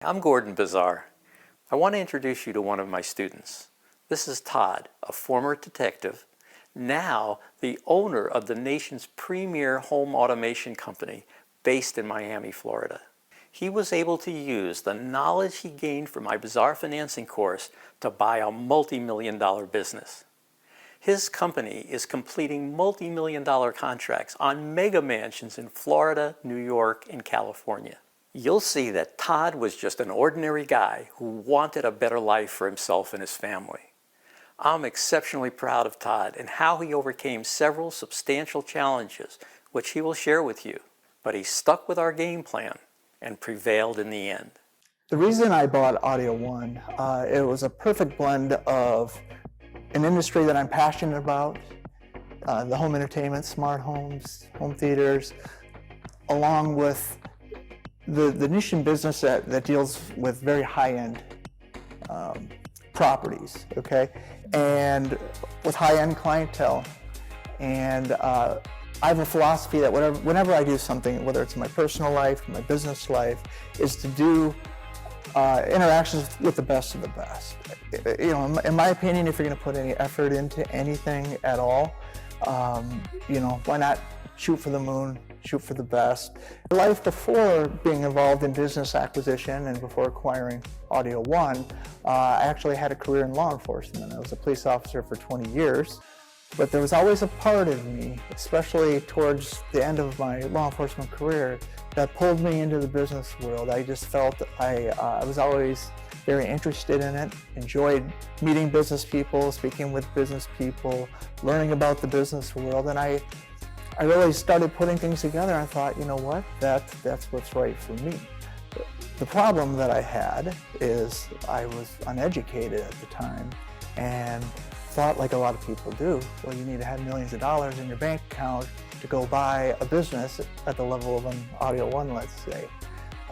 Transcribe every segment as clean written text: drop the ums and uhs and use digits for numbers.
I'm Gordon Bizar. I want to introduce you to one of my students. This is Todd, a former detective, now the owner of the nation's premier home automation company based in Miami, Florida. He was able to use the knowledge he gained from my Bizar Financing course to buy a multi-million-dollar business. His company is completing multi-million-dollar contracts on mega mansions in Florida, New York, and California. You'll see that Todd was just an ordinary guy who wanted a better life for himself and his family. I'm exceptionally proud of Todd and how he overcame several substantial challenges, which he will share with you. But he stuck with our game plan and prevailed in the end. The reason I bought Audio One, it was a perfect blend of an industry that I'm passionate about, the home entertainment, smart homes, home theaters, along with the niche in business that deals with very high-end properties, okay? And with high-end clientele. And I have a philosophy that whenever I do something, whether it's in my personal life, my business life, is to do interactions with the best of the best. You know, in my opinion, if you're going to put any effort into anything at all, you know, why not shoot for the moon, shoot for the best. Life before being involved in business acquisition and before acquiring Audio One, I actually had a career in law enforcement. I was a police officer for 20 years. But there was always a part of me, especially towards the end of my law enforcement career, that pulled me into the business world. I just felt I was always very interested in it, enjoyed meeting business people, speaking with business people, learning about the business world, and I really started putting things together. I thought, you know what, that's what's right for me. The problem that I had is I was uneducated at the time and thought, like a lot of people do, well, you need to have millions of dollars in your bank account to go buy a business at the level of an Audio One, let's say,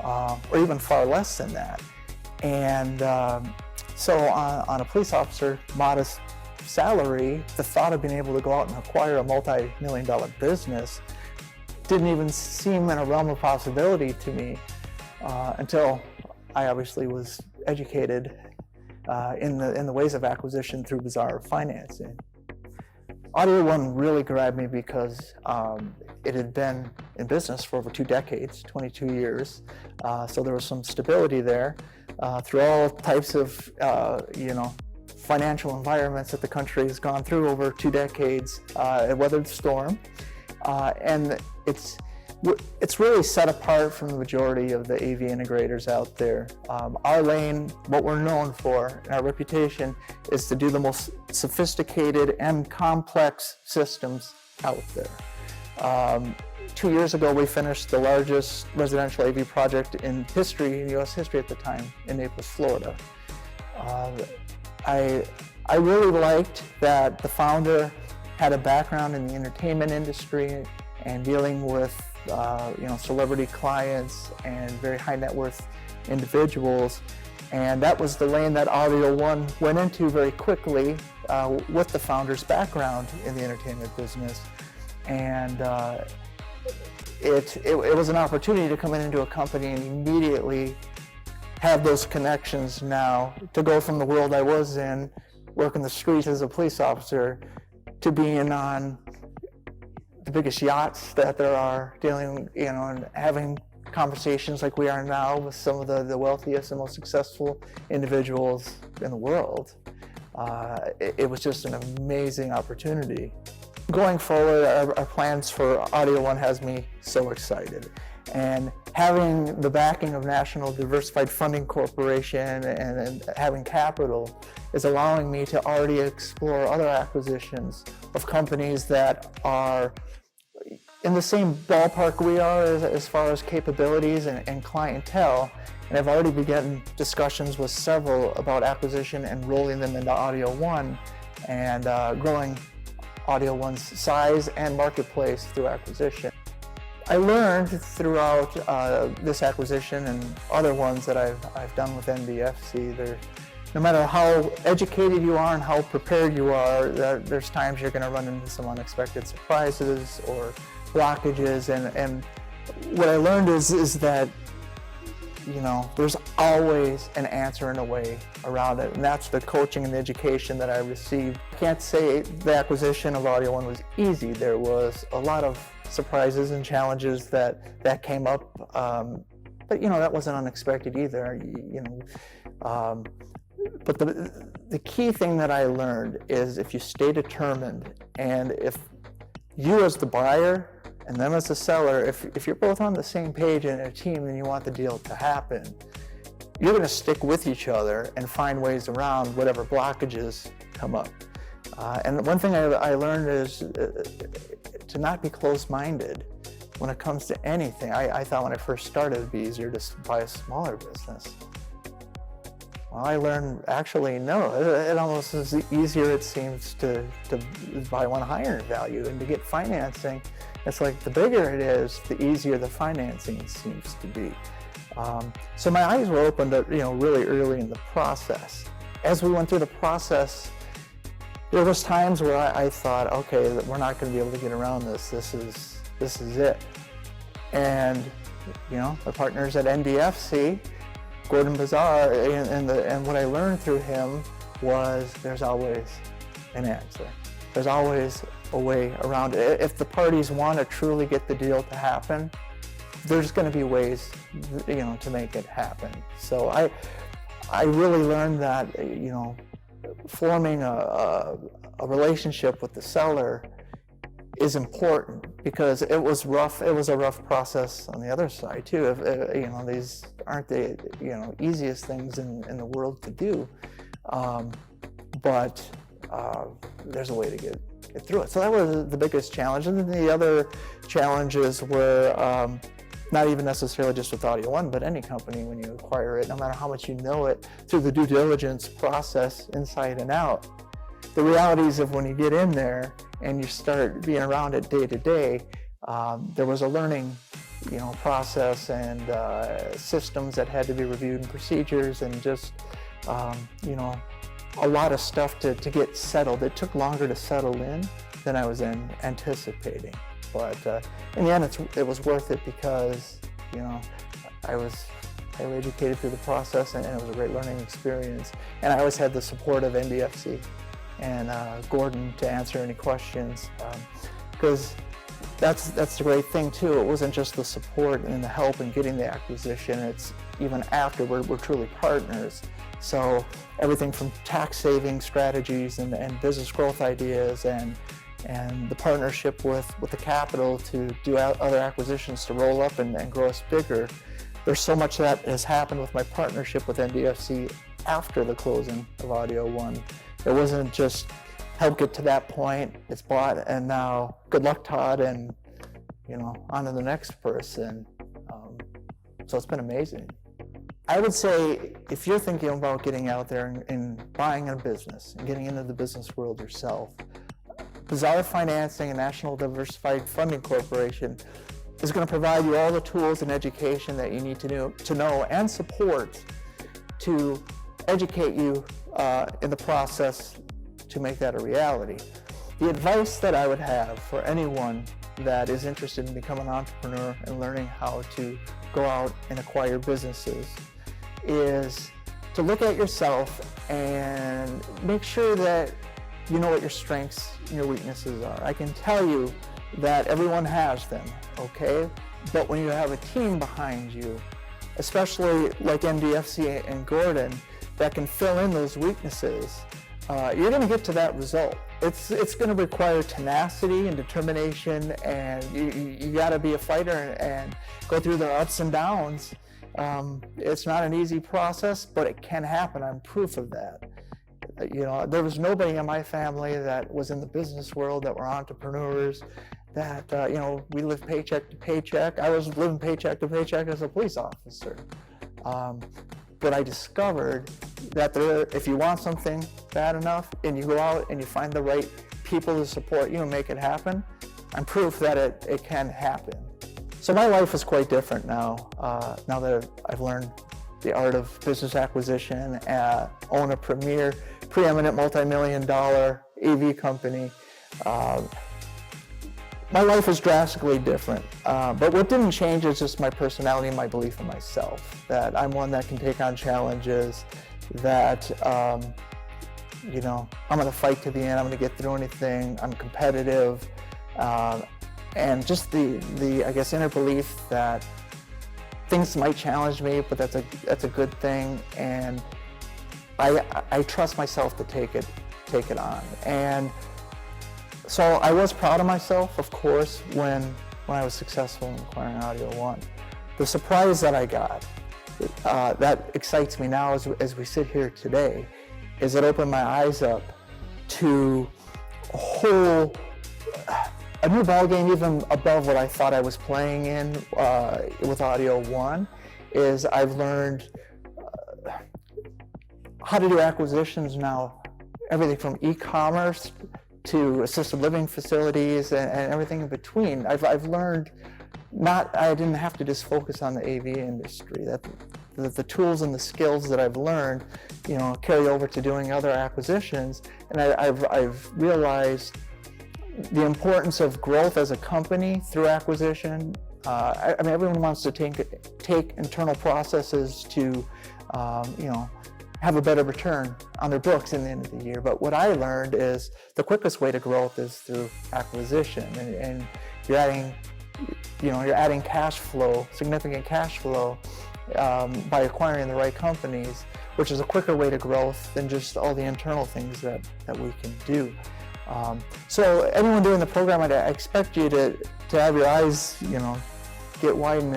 or even far less than that. And so on a police officer, modest salary, the thought of being able to go out and acquire a multi-million-dollar business didn't even seem in a realm of possibility to me until I obviously was educated in the ways of acquisition through Bizar Financing. Audio One really grabbed me because it had been in business for over 2 decades, 22 years. So there was some stability there through all types of, you know, financial environments that the country has gone through over 2 decades. It weathered the storm, and it's really set apart from the majority of the AV integrators out there. Our lane, what we're known for, and our reputation, is to do the most sophisticated and complex systems out there. 2 years ago, we finished the largest residential AV project in history, in U.S. history at the time, in Minneapolis, Florida. I really liked that the founder had a background in the entertainment industry and dealing with you know, celebrity clients and very high net worth individuals, and that was the lane that Audio One went into very quickly with the founder's background in the entertainment business. And it was an opportunity to come into a company and immediately have those connections now, to go from the world I was in, working the streets as a police officer, to being on the biggest yachts that there are, dealing, you know, and having conversations like we are now with some of the wealthiest and most successful individuals in the world. It was just an amazing opportunity. Going forward, our plans for Audio One has me so excited. And having the backing of National Diversified Funding Corporation and having capital is allowing me to already explore other acquisitions of companies that are in the same ballpark we are as far as capabilities and clientele. And I've already begun discussions with several about acquisition and rolling them into Audio One and growing Audio One's size and marketplace through acquisition. I learned throughout this acquisition and other ones that I've done with NBFC, no matter how educated you are and how prepared you are, there's times you're going to run into some unexpected surprises or blockages. And what I learned is that there's always an answer and a way around it. And that's the coaching and the education that I received. I can't say the acquisition of Audio One was easy. There was a lot of surprises and challenges that came up. But that wasn't unexpected either. But the key thing that I learned is if you stay determined, and if you as the buyer and them as the seller, if you're both on the same page and a team and you want the deal to happen, you're going to stick with each other and find ways around whatever blockages come up. And one thing I learned is to not be closed-minded when it comes to anything. I thought when I first started it'd be easier to buy a smaller business. Well, I learned actually no, it almost is easier it seems to buy one higher in value and to get financing. It's like the bigger it is, the easier the financing seems to be. So my eyes were opened really early in the process. As we went through the process, there was times where I thought, okay, we're not going to be able to get around this. This is it. And my partners at NDFC, Gordon Bizar, and what I learned through him was there's always an answer. There's always a way around it. If the parties want to truly get the deal to happen, there's going to be ways, to make it happen. So I really learned that, forming a relationship with the seller is important, because it was rough. It was a rough process on the other side too. These aren't the easiest things in the world to do, but there's a way to get through it. So that was the biggest challenge. And then the other challenges were not even necessarily just with Audio One, but any company when you acquire it, no matter how much you know it through the due diligence process inside and out. The realities of when you get in there and you start being around it day to day, there was a learning process and systems that had to be reviewed and procedures and just a lot of stuff to get settled. It took longer to settle in than I was anticipating. But in the end, it was worth it because, I was highly educated through the process, and it was a great learning experience. And I always had the support of NDFC and Gordon to answer any questions, because that's the great thing too. It wasn't just the support and the help in getting the acquisition. It's even after we're truly partners. So everything from tax saving strategies and business growth ideas and the partnership with the capital to do other acquisitions to roll up and grow us bigger. There's so much that has happened with my partnership with NDFC after the closing of Audio One. It wasn't just help get to that point, it's bought, and now good luck, Todd, and on to the next person. So it's been amazing. I would say if you're thinking about getting out there and buying a business and getting into the business world yourself, Bizar Financing and National Diversified Funding Corporation is going to provide you all the tools and education that you need to know and support to educate you in the process to make that a reality. The advice that I would have for anyone that is interested in becoming an entrepreneur and learning how to go out and acquire businesses is to look at yourself and make sure that you know what your strengths and your weaknesses are. I can tell you that everyone has them, okay? But when you have a team behind you, especially like NDFC and Gordon, that can fill in those weaknesses, you're going to get to that result. It's going to require tenacity and determination, and you got to be a fighter and go through the ups and downs. It's not an easy process, but it can happen. I'm proof of that. There was nobody in my family that was in the business world that were entrepreneurs, that, we lived paycheck to paycheck. I was living paycheck to paycheck as a police officer. But I discovered that if you want something bad enough and you go out and you find the right people to support you and make it happen, I'm proof that it can happen. So my life is quite different now, now that I've learned the art of business acquisition, own a preeminent multi-million-dollar AV company. My life is drastically different, but what didn't change is just my personality and my belief in myself, that I'm one that can take on challenges, that you know, I'm going to fight to the end, I'm going to get through anything, I'm competitive, and just the I guess inner belief that things might challenge me, but that's a good thing, and I trust myself to take it on. And so I was proud of myself, of course, when I was successful in acquiring Audio One. The surprise that I got, that excites me now as we sit here today, is it opened my eyes up to a new ballgame, even above what I thought I was playing in with Audio One. Is I've learned how to do acquisitions now, everything from e-commerce to assisted living facilities and everything in between. I've learned I didn't have to just focus on the AV industry, that the tools and the skills that I've learned, you know, carry over to doing other acquisitions. And I've realized the importance of growth as a company through acquisition. I mean, everyone wants to take internal processes to, you know, have a better return on their books in the end of the year. But what I learned is the quickest way to growth is through acquisition, and you're adding cash flow, significant cash flow, by acquiring the right companies, which is a quicker way to growth than just all the internal things that we can do. So anyone doing the program, I expect you to have your eyes, you know, get widened,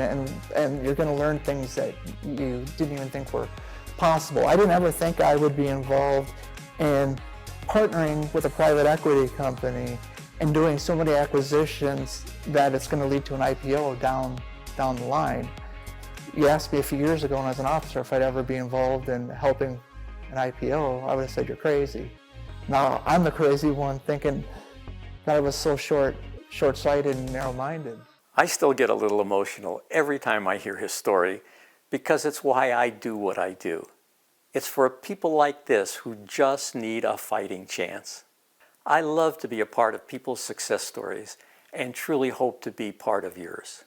and you're going to learn things that you didn't even think were possible. I didn't ever think I would be involved in partnering with a private equity company and doing so many acquisitions that it's going to lead to an IPO down the line. You asked me a few years ago when I was an officer if I'd ever be involved in helping an IPO, I would have said you're crazy. Now I'm the crazy one thinking that I was so short-sighted and narrow-minded. I still get a little emotional every time I hear his story, because it's why I do what I do. It's for people like this who just need a fighting chance. I love to be a part of people's success stories and truly hope to be part of yours.